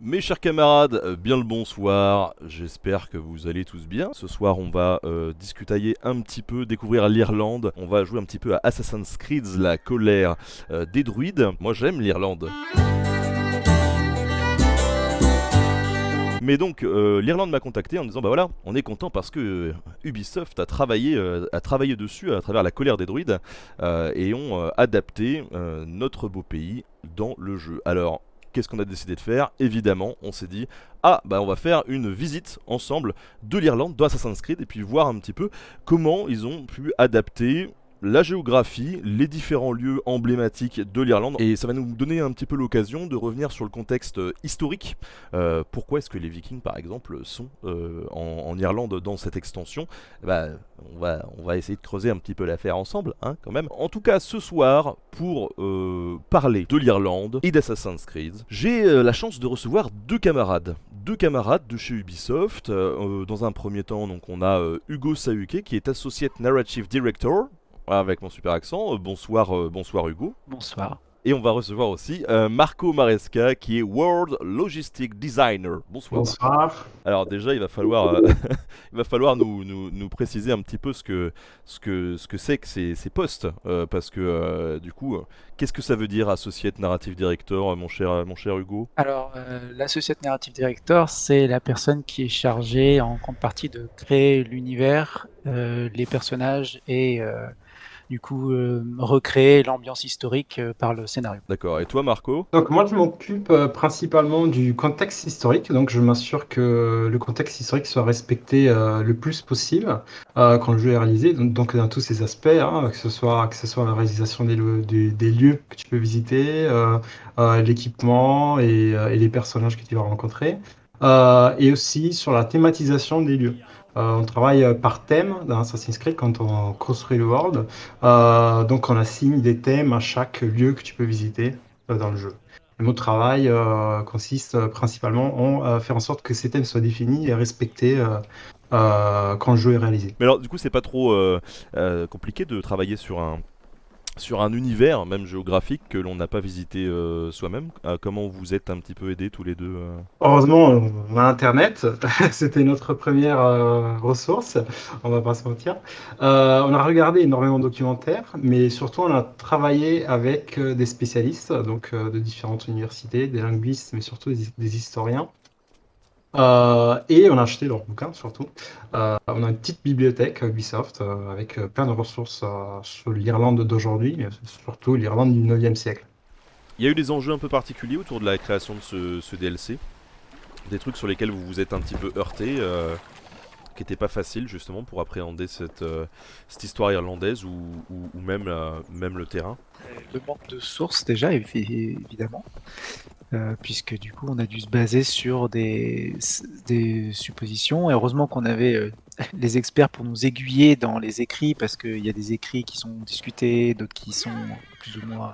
Mes chers camarades, bien le bonsoir, j'espère que vous allez tous bien. Ce soir on va discutailler un petit peu, découvrir l'Irlande, on va jouer un petit peu à Assassin's Creed, la colère des druides. Moi j'aime l'Irlande. Mais donc l'Irlande m'a contacté en me disant bah voilà, on est content parce que Ubisoft a travaillé dessus à travers la colère des druides et ont adapté notre beau pays dans le jeu. Alors qu'est-ce qu'on a décidé de faire? Évidemment, on s'est dit ah bah on va faire une visite ensemble de l'Irlande, de Assassin's Creed et puis voir un petit peu comment ils ont pu adapter la géographie, les différents lieux emblématiques de l'Irlande, et ça va nous donner un petit peu l'occasion de revenir sur le contexte historique. Pourquoi est-ce que les Vikings, par exemple, sont en Irlande dans cette extension? Bah, on va essayer de creuser un petit peu l'affaire ensemble, hein, quand même. En tout cas, ce soir, pour parler de l'Irlande et d'Assassin's Creed, j'ai la chance de recevoir deux camarades. Deux camarades de chez Ubisoft. Dans un premier temps, donc, on a Hugo Sauquet, qui est Associate Narrative Director avec mon super accent. Bonsoir Hugo. Bonsoir. Et on va recevoir aussi Marco Maresca qui est World Logistic Designer. Bonsoir Marco. Bonsoir. Alors déjà, il va falloir, il va falloir nous préciser un petit peu ce que c'est que ces postes, parce que du coup, qu'est-ce que ça veut dire Associate Narrative Director, mon cher Hugo? Alors, l'associate narrative director, c'est la personne qui est chargée en grande partie de créer l'univers, les personnages et du coup recréer l'ambiance historique par le scénario. D'accord. Et toi Marco? Donc moi je m'occupe principalement du contexte historique, donc je m'assure que le contexte historique soit respecté le plus possible quand le jeu est réalisé, donc dans tous ses aspects, hein, que ce soit la réalisation des lieux que tu peux visiter, l'équipement et les personnages que tu vas rencontrer, et aussi sur la thématisation des lieux. On travaille par thème dans Assassin's Creed quand on construit le world. Donc on assigne des thèmes à chaque lieu que tu peux visiter dans le jeu. Et mon travail consiste principalement en faire en sorte que ces thèmes soient définis et respectés quand le jeu est réalisé. Mais alors du coup, c'est pas trop compliqué de travailler sur un univers, même géographique, que l'on n'a pas visité soi-même. Comment vous êtes un petit peu aidés tous les deux Heureusement, on a Internet. C'était notre première ressource, on va pas se mentir. On a regardé énormément de documentaires, mais surtout on a travaillé avec des spécialistes, donc de différentes universités, des linguistes, mais surtout des historiens. Et on a acheté leurs bouquins surtout. On a une petite bibliothèque Ubisoft avec plein de ressources sur l'Irlande d'aujourd'hui, mais surtout l'Irlande du 9e siècle. Il y a eu des enjeux un peu particuliers autour de la création de ce DLC, des trucs sur lesquels vous vous êtes un petit peu heurté, qui n'étaient pas faciles justement pour appréhender cette histoire irlandaise ou même le terrain. Le manque de sources déjà, évidemment, puisque du coup on a dû se baser sur des suppositions. Et heureusement qu'on avait les experts pour nous aiguiller dans les écrits, parce qu'il y a des écrits qui sont discutés, d'autres qui sont plus ou moins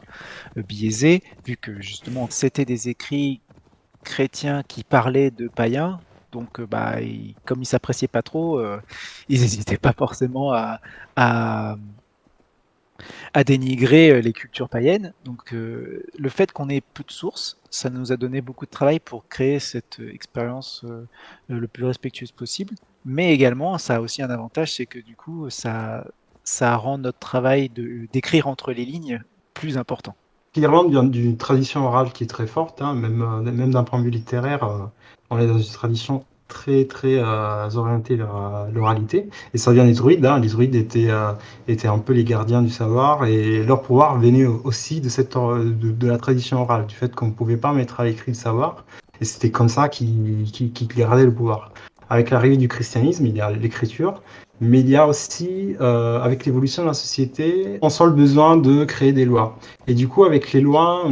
biaisés, vu que justement c'était des écrits chrétiens qui parlaient de païens. Donc, comme ils s'appréciaient pas trop, ils n'hésitaient pas forcément à, à dénigrer les cultures païennes. Donc, le fait qu'on ait peu de sources, ça nous a donné beaucoup de travail pour créer cette expérience le plus respectueuse possible. Mais également, ça a aussi un avantage, c'est que du coup, ça rend notre travail d'écrire entre les lignes plus important. L'Irlande vient d'une tradition orale qui est très forte, hein, même d'un point de vue littéraire, on est dans une tradition très orientée vers l'oralité. Et ça vient des druides, hein. Les druides étaient un peu les gardiens du savoir, et leur pouvoir venait aussi de la tradition orale, du fait qu'on ne pouvait pas mettre à l'écrit le savoir, et c'était comme ça qu'ils gardaient le pouvoir. Avec l'arrivée du christianisme, il y a l'écriture, mais il y a aussi, avec l'évolution de la société, on sent le besoin de créer des lois. Et du coup, avec les lois,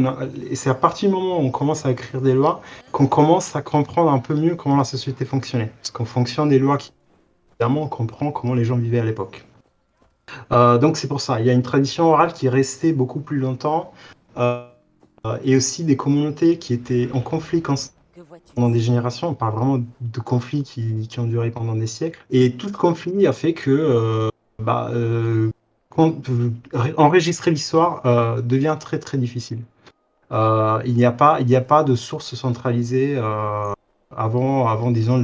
et c'est à partir du moment où on commence à écrire des lois qu'on commence à comprendre un peu mieux comment la société fonctionnait. Parce qu'en fonction des lois, évidemment, on comprend comment les gens vivaient à l'époque. Donc c'est pour ça, il y a une tradition orale qui est restée beaucoup plus longtemps, euh, et aussi des communautés qui étaient en conflit pendant des générations. On parle vraiment de conflits qui ont duré pendant des siècles. Et tout conflit a fait que enregistrer l'histoire devient très difficile. il n'y a pas de source centralisée avant, disons,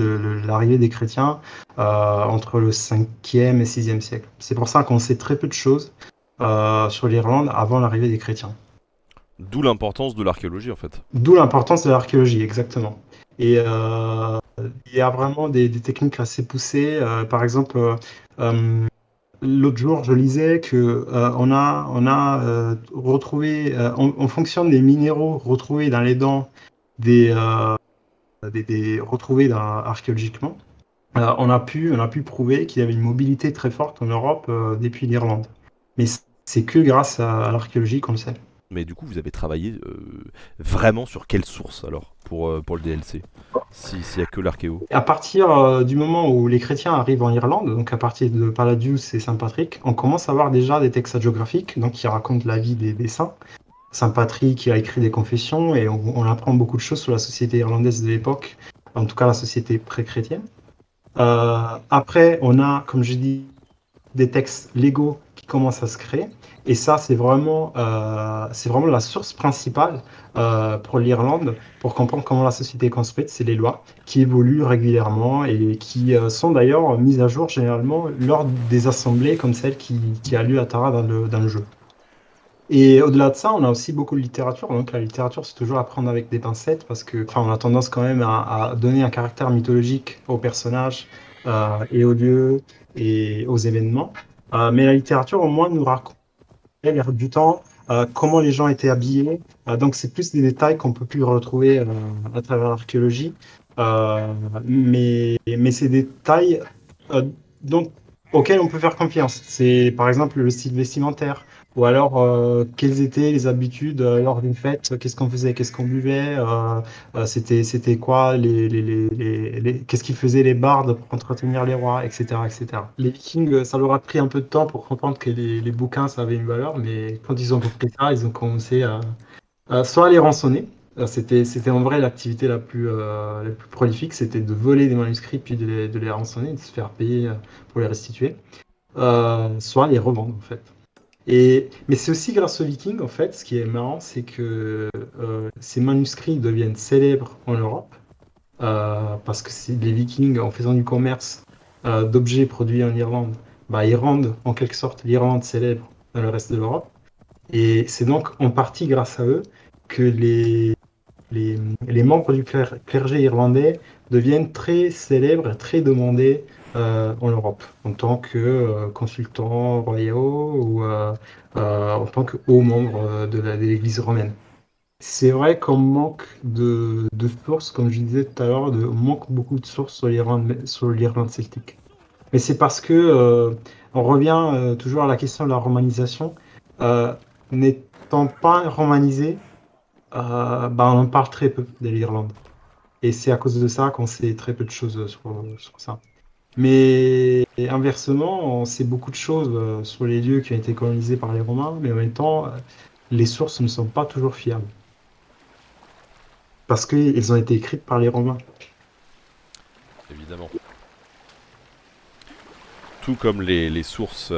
l'arrivée des chrétiens entre le 5e et 6e siècle. C'est pour ça qu'on sait très peu de choses sur l'Irlande avant l'arrivée des chrétiens. D'où l'importance de l'archéologie en fait. D'où l'importance de l'archéologie, exactement. Et il y a vraiment des techniques assez poussées. Par exemple, l'autre jour, je lisais que on a retrouvé, en fonction des minéraux retrouvés dans les dents retrouvés archéologiquement, on a pu prouver qu'il y avait une mobilité très forte en Europe depuis l'Irlande. Mais c'est que grâce à l'archéologie qu'on le sait. Mais du coup, vous avez travaillé vraiment sur quelle source alors pour le DLC s'il y a que l'archéo. À partir du moment où les chrétiens arrivent en Irlande, donc à partir de Palladius et Saint Patrick, on commence à avoir déjà des textes hagiographiques donc qui racontent la vie des saints. Saint Patrick a écrit des confessions et on apprend beaucoup de choses sur la société irlandaise de l'époque, en tout cas la société pré-chrétienne. Après, on a, comme je dis, des textes légaux qui commencent à se créer. Et ça, c'est vraiment la source principale pour l'Irlande, pour comprendre comment la société est construite. C'est les lois qui évoluent régulièrement et qui sont d'ailleurs mises à jour généralement lors des assemblées comme celle qui a lieu à Tara dans le jeu. Et au-delà de ça, on a aussi beaucoup de littérature. Donc la littérature, c'est toujours à prendre avec des pincettes parce que, enfin, on a tendance quand même à donner un caractère mythologique aux personnages et aux lieux et aux événements. Mais la littérature, au moins, nous raconte l'air du temps, comment les gens étaient habillés. Donc c'est plus des détails qu'on peut plus retrouver à travers l'archéologie. Mais c'est des détails euh, dont, auxquels on peut faire confiance. C'est par exemple le style vestimentaire. Ou alors, quelles étaient les habitudes lors d'une fête? Qu'est-ce qu'on faisait? Qu'est-ce qu'on buvait? C'était quoi qu'est-ce qu'ils faisaient les bardes pour entretenir les rois, etc., etc. Les Vikings, ça leur a pris un peu de temps pour comprendre que les bouquins, ça avait une valeur, mais quand ils ont compris ça, ils ont commencé à soit les rançonner. C'était en vrai l'activité la plus prolifique, c'était de voler des manuscrits puis de les rançonner, de se faire payer pour les restituer, soit les revendre en fait. Mais c'est aussi grâce aux Vikings, en fait, ce qui est marrant, c'est que ces manuscrits deviennent célèbres en Europe, parce que les Vikings, en faisant du commerce d'objets produits en Irlande, bah, ils rendent en quelque sorte l'Irlande célèbre dans le reste de l'Europe. Et c'est donc en partie grâce à eux que les, les membres du clergé irlandais deviennent très célèbres, très demandés en Europe, en tant que consultants royaux ou en tant que hauts membres de l'Église romaine. C'est vrai qu'on manque de sources, comme je disais tout à l'heure, on manque beaucoup de sources sur l'Irlande celtique. Mais c'est parce que on revient toujours à la question de la romanisation. Euh, N'étant pas romanisé, bah, on en parle très peu de l'Irlande. Et c'est à cause de ça qu'on sait très peu de choses sur ça. Mais inversement, on sait beaucoup de choses sur les lieux qui ont été colonisés par les Romains, mais en même temps, les sources ne sont pas toujours fiables. Parce qu'elles ont été écrites par les Romains. Évidemment. Tout comme les sources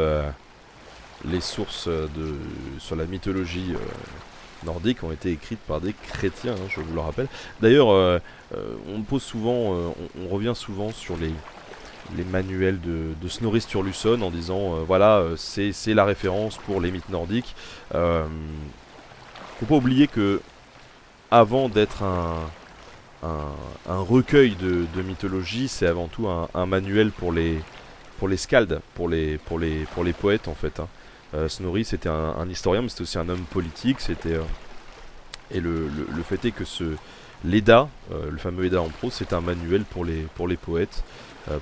sur la mythologie nordiques ont été écrites par des chrétiens, hein, je vous le rappelle. D'ailleurs, on pose souvent, on revient souvent sur les manuels de Snorri Sturluson en disant voilà, c'est la référence pour les mythes nordiques. Faut pas oublier que avant d'être un recueil de mythologie, c'est avant tout un manuel pour les skalds, pour les poètes en fait. Hein. Snorri c'était un historien, mais c'était aussi un homme politique. Et le fait est que l'Edda, le fameux Edda en prose, c'est un manuel pour les poètes,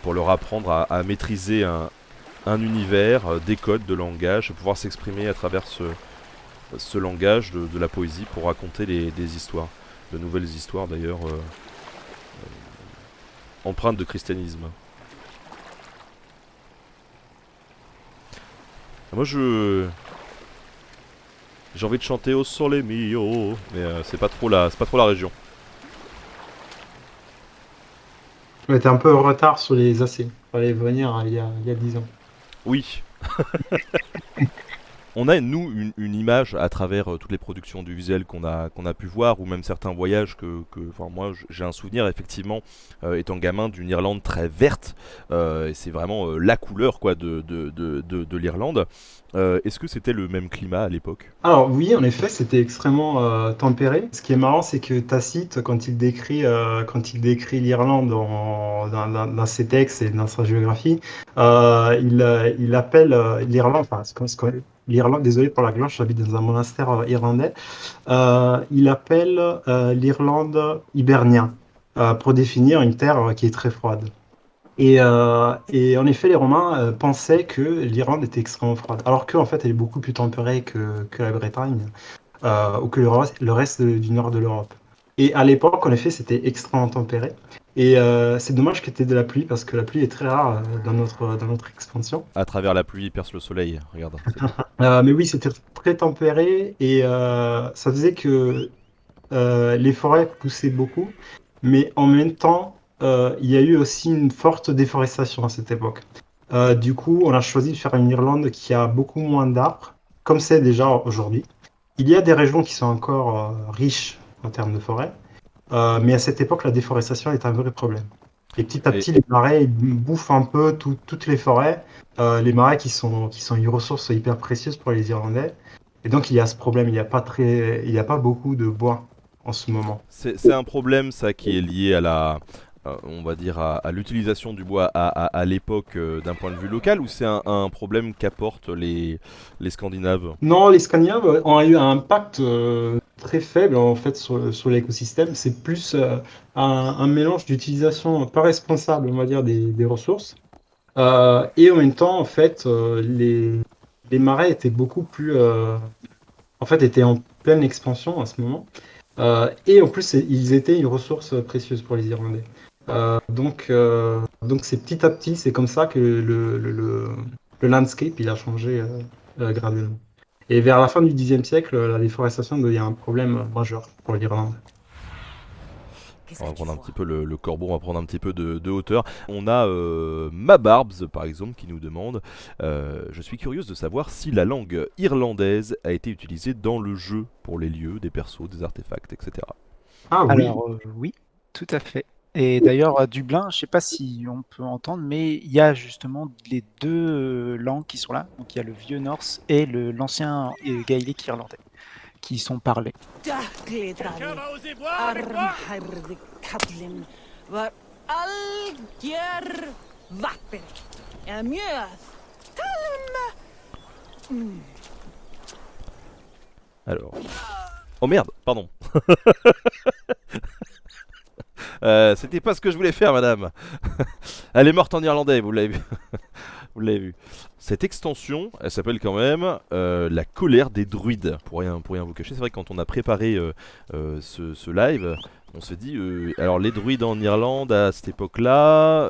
pour leur apprendre à maîtriser un univers, des codes de langage, pouvoir s'exprimer à travers ce langage de la poésie pour raconter des histoires, de nouvelles histoires d'ailleurs, empreintes de christianisme. Moi j'ai envie de chanter au sole mio, mais c'est pas trop la région. On était un peu en retard sur les AC. Il fallait venir il y a 10 ans. Oui, On a nous une image à travers toutes les productions audiovisuelles qu'on a pu voir, ou même certains voyages enfin moi j'ai un souvenir effectivement étant gamin d'une Irlande très verte, et c'est vraiment la couleur quoi de l'Irlande. Est-ce que c'était le même climat à l'époque? Alors oui, en effet, c'était extrêmement tempéré. Ce qui est marrant, c'est que Tacite, quand il décrit l'Irlande dans ses textes et dans sa géographie, il appelle l'Irlande, enfin, l'Irlande, désolé pour la glanche, j'habite dans un monastère irlandais, il appelle l'Irlande Hibernia pour définir une terre qui est très froide. Et en effet, les Romains pensaient que l'Irlande était extrêmement froide, alors qu'en fait, elle est beaucoup plus tempérée que la Bretagne ou que le reste du nord de l'Europe. Et à l'époque, en effet, c'était extrêmement tempéré. Et c'est dommage qu'il y ait de la pluie, parce que la pluie est très rare dans notre expansion. À travers la pluie perce le soleil, regarde. Mais oui, c'était très tempéré, et ça faisait que les forêts poussaient beaucoup, mais en même temps, il y a eu aussi une forte déforestation à cette époque. Du coup, on a choisi de faire une Irlande qui a beaucoup moins d'arbres, comme c'est déjà aujourd'hui. Il y a des régions qui sont encore riches en termes de forêt, mais à cette époque, la déforestation est un vrai problème. Et petit à Et- petit, les marais ils bouffent un peu toutes les forêts, les marais qui sont une ressource hyper précieuse pour les Irlandais. Et donc, il y a ce problème, il y a pas beaucoup de bois en ce moment. C'est un problème ça qui est lié à on va dire à l'utilisation du bois à l'époque d'un point de vue local, ou c'est un problème qu'apportent les Scandinaves? Non, les Scandinaves ont eu un impact très faible en fait sur l'écosystème. C'est plus un mélange d'utilisation pas responsable, on va dire, des ressources. Et en même temps, en fait, les marais étaient beaucoup plus, en fait, étaient en pleine expansion à ce moment. Et en plus, ils étaient une ressource précieuse pour les Irlandais. Donc c'est petit à petit, c'est comme ça que le landscape il a changé graduellement. Et vers la fin du Xe siècle, la déforestation devient un problème majeur pour l'Irlande. On va prendre un petit peu le corbeau, on va prendre un petit peu de hauteur. On a Mabarbs par exemple qui nous demande je suis curieuse de savoir si la langue irlandaise a été utilisée dans le jeu pour les lieux, des persos, des artefacts, etc. Ah oui, Alors, oui, tout à fait. Et d'ailleurs, à Dublin, je sais pas si on peut entendre, mais il y a justement les deux langues qui sont là. Donc, il y a le vieux norse et l'ancien gaélique irlandais qui sont parlés. Quelqu'un va oser boire avec moi? Alors. Oh merde, pardon. C'était pas ce que je voulais faire, madame. Elle est morte en irlandais, vous l'avez vu. Vous l'avez vu. Cette extension, elle s'appelle quand même La colère des druides. Pour rien vous cacher, c'est vrai que quand on a préparé ce live, on s'est dit, alors les druides en Irlande à cette époque-là,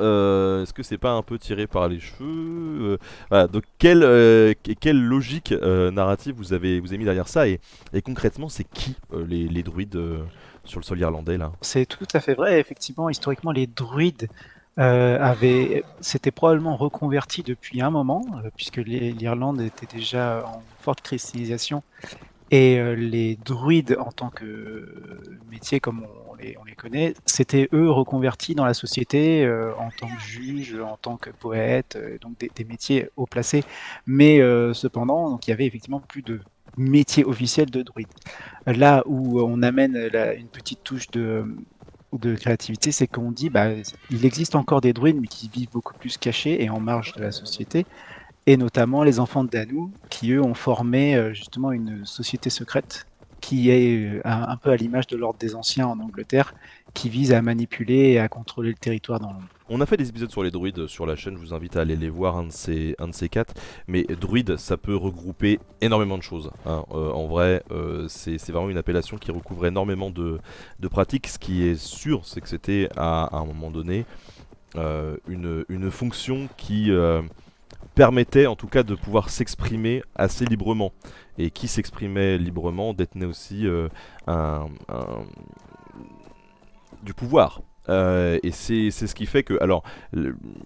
est-ce que c'est pas un peu tiré par les cheveux? Voilà, donc quelle logique narrative vous avez mis derrière ça, et concrètement, c'est qui les druides sur le sol irlandais là? C'est tout à fait vrai. Effectivement, historiquement, les druides s'étaient probablement reconvertis depuis un moment, puisque l'Irlande était déjà en forte christianisation. Et les druides, en tant que métier comme on les connaît, s'étaient eux reconvertis dans la société en tant que juges, en tant que poètes, donc des métiers haut placés. Mais cependant, donc, il y avait effectivement plus de métier officiel de druide. Là où on amène une petite touche de créativité, c'est qu'on dit il existe encore des druides, mais qui vivent beaucoup plus cachés et en marge de la société. Et notamment les enfants de Danu, qui eux ont formé justement une société secrète qui est un peu à l'image de l'Ordre des Anciens en Angleterre, qui vise à manipuler et à contrôler le territoire dans le monde. On a fait des épisodes sur les druides sur la chaîne, je vous invite à aller les voir, un de ces quatre. Mais druide, ça peut regrouper énormément de choses, hein. En vrai, c'est vraiment une appellation qui recouvre énormément de pratiques. Ce qui est sûr, c'est que c'était à un moment donné une fonction qui permettait en tout cas de pouvoir s'exprimer assez librement. Et qui s'exprimait librement détenait aussi du pouvoir. Et c'est ce qui fait que, alors,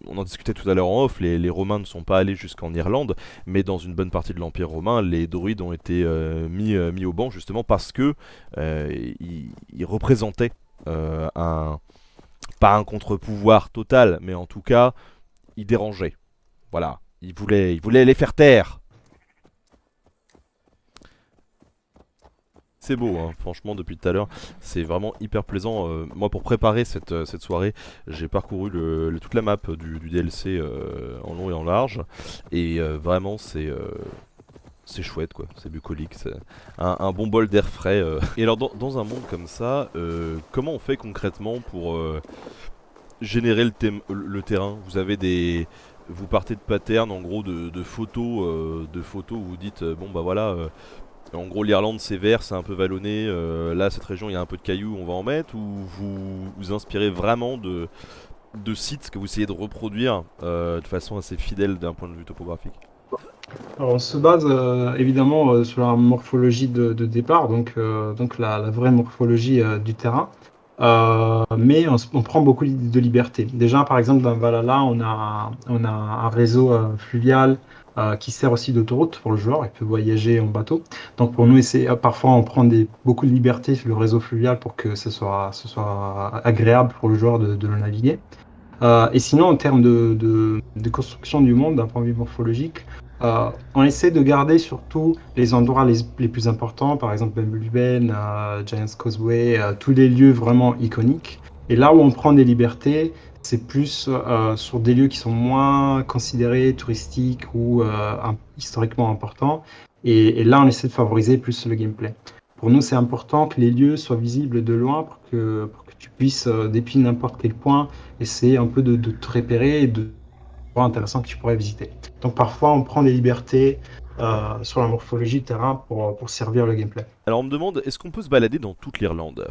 on en discutait tout à l'heure en off, les Romains ne sont pas allés jusqu'en Irlande, mais dans une bonne partie de l'Empire romain, les druides ont été mis au banc justement parce que ils représentaient pas un contre-pouvoir total, mais en tout cas, ils dérangeaient. Voilà, ils voulaient les faire taire. C'est beau, hein, franchement, depuis tout à l'heure. C'est vraiment hyper plaisant. Moi, pour préparer cette soirée, j'ai parcouru toute la map du DLC en long et en large. Et vraiment, c'est chouette, quoi. C'est bucolique. C'est un bon bol d'air frais. Et alors, dans un monde comme ça, comment on fait concrètement pour générer le terrain? Vous partez de patterns, en gros, de photos où vous dites, bon, bah voilà. En gros, l'Irlande c'est vert, c'est un peu vallonné. Là, cette région, il y a un peu de cailloux, on va en mettre. Ou vous vous inspirez vraiment de sites que vous essayez de reproduire de façon assez fidèle d'un point de vue topographique? Alors, on se base évidemment sur la morphologie de départ, donc la vraie morphologie du terrain. Mais on prend beaucoup de liberté. Déjà, par exemple, dans Valhalla, on a un réseau fluvial qui sert aussi d'autoroute pour le joueur. Il peut voyager en bateau. Donc pour nous, parfois, on prend beaucoup de liberté sur le réseau fluvial pour que ce soit agréable pour le joueur de le naviguer. Et sinon, en termes de construction du monde, d'un point de vue morphologique, on essaie de garder surtout les endroits les plus importants, par exemple Bumblebeen, Giant's Causeway, tous les lieux vraiment iconiques. Et là où on prend des libertés, c'est plus sur des lieux qui sont moins considérés touristiques ou historiquement importants. Et là, on essaie de favoriser plus le gameplay. Pour nous, c'est important que les lieux soient visibles de loin pour que tu puisses, depuis n'importe quel point, essayer un peu de te repérer et de intéressant que tu pourrais visiter. Donc parfois on prend des libertés sur la morphologie du terrain pour servir le gameplay. Alors, on me demande, est-ce qu'on peut se balader dans toute l'Irlande?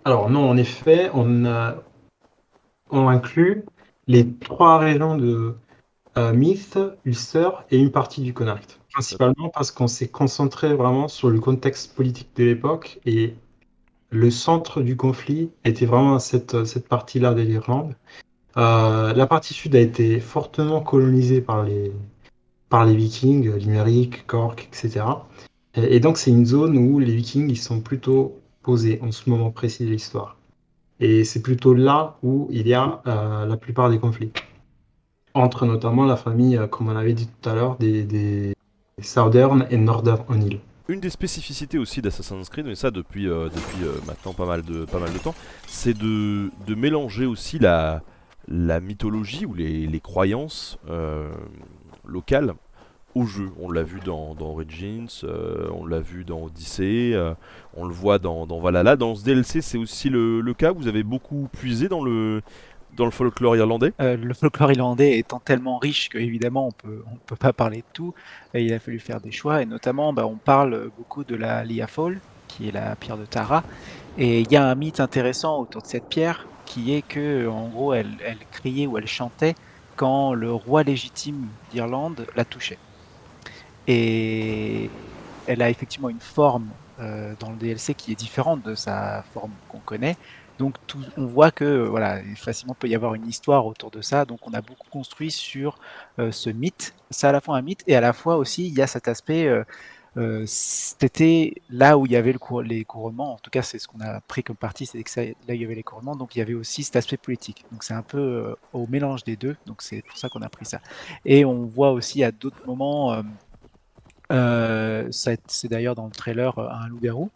Alors non, en effet, on inclut les 3 régions de Meath, Ulster et une partie du Connacht. Principalement parce qu'on s'est concentré vraiment sur le contexte politique de l'époque et le centre du conflit était vraiment cette partie-là de l'Irlande. La partie sud a été fortement colonisée par les Vikings, Limerick, Cork, etc. Et donc c'est une zone où les Vikings ils sont plutôt posés en ce moment précis de l'histoire. Et c'est plutôt là où il y a la plupart des conflits. Entre notamment la famille, comme on avait dit tout à l'heure, des Southern et Northern O'Neill. Une des spécificités aussi d'Assassin's Creed, mais ça depuis maintenant pas mal de temps, c'est de mélanger aussi la mythologie ou les croyances locales au jeu. On l'a vu dans Origins, on l'a vu dans Odyssey, on le voit dans Valhalla. Dans ce DLC, c'est aussi le cas. Vous avez beaucoup puisé dans le folklore irlandais. Le folklore irlandais étant tellement riche qu'évidemment on peut pas parler de tout, et il a fallu faire des choix, et notamment on parle beaucoup de la Liafol, qui est la pierre de Tara, et il y a un mythe intéressant autour de cette pierre, qui est que en gros elle criait ou elle chantait quand le roi légitime d'Irlande la touchait. Et elle a effectivement une forme dans le DLC qui est différente de sa forme qu'on connaît. Donc on voit que voilà, facilement peut y avoir une histoire autour de ça. Donc on a beaucoup construit sur ce mythe. C'est à la fois un mythe et à la fois aussi il y a cet aspect. C'était là où il y avait les couronnements. En tout cas, c'est ce qu'on a pris comme parti, c'est que là il y avait les couronnements. Donc il y avait aussi cet aspect politique. Donc c'est un peu au mélange des deux. Donc c'est pour ça qu'on a pris ça. Et on voit aussi à d'autres moments. C'est d'ailleurs dans le trailer un loup-garou.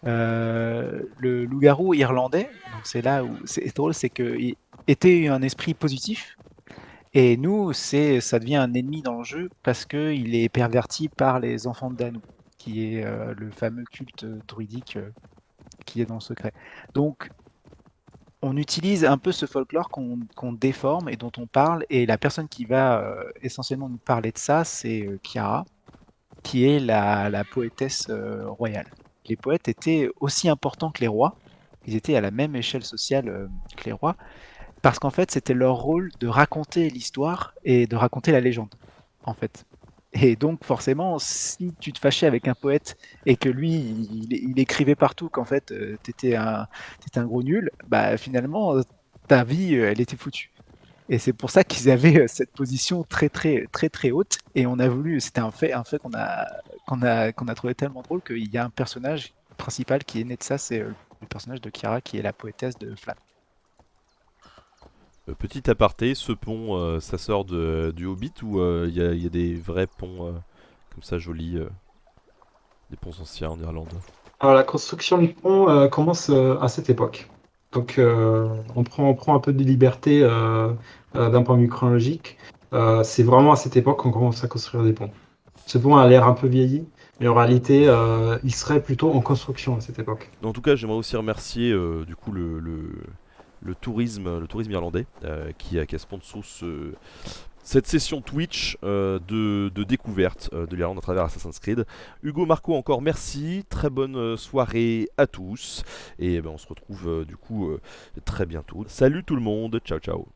Le loup-garou irlandais, donc c'est là où c'est drôle, c'est qu'il était un esprit positif, et nous, ça devient un ennemi dans le jeu parce qu'il est perverti par les enfants de Danu, qui est le fameux culte druidique qui est dans le secret. Donc, on utilise un peu ce folklore qu'on déforme et dont on parle, et la personne qui va essentiellement nous parler de ça, c'est Kiara, qui est la poétesse royale. Les poètes étaient aussi importants que les rois, ils étaient à la même échelle sociale que les rois, parce qu'en fait c'était leur rôle de raconter l'histoire et de raconter la légende, en fait. Et donc forcément, si tu te fâchais avec un poète et que lui, il écrivait partout qu'en fait, t'étais un gros nul, bah finalement, ta vie, elle était foutue. Et c'est pour ça qu'ils avaient cette position très très très très haute. Et on a voulu, c'était un fait qu'on a trouvé tellement drôle qu'il y a un personnage principal qui est né de ça, c'est le personnage de Kira qui est la poétesse de Flamme. Petit aparté, ce pont, ça sort du Hobbit ou il y a des vrais ponts comme ça jolis, des ponts anciens en Irlande? Alors, la construction du pont commence à cette époque. Donc, on prend un peu de liberté d'un point de vue chronologique. C'est vraiment à cette époque qu'on commence à construire des ponts. Ce pont a l'air un peu vieilli, mais en réalité, il serait plutôt en construction à cette époque. En tout cas, j'aimerais aussi remercier du coup le tourisme irlandais qui a sponsor cette session Twitch de découverte de l'Irlande à travers Assassin's Creed. Hugo, Marco, encore merci, très bonne soirée à tous, et ben, on se retrouve du coup très bientôt. Salut tout le monde, ciao ciao.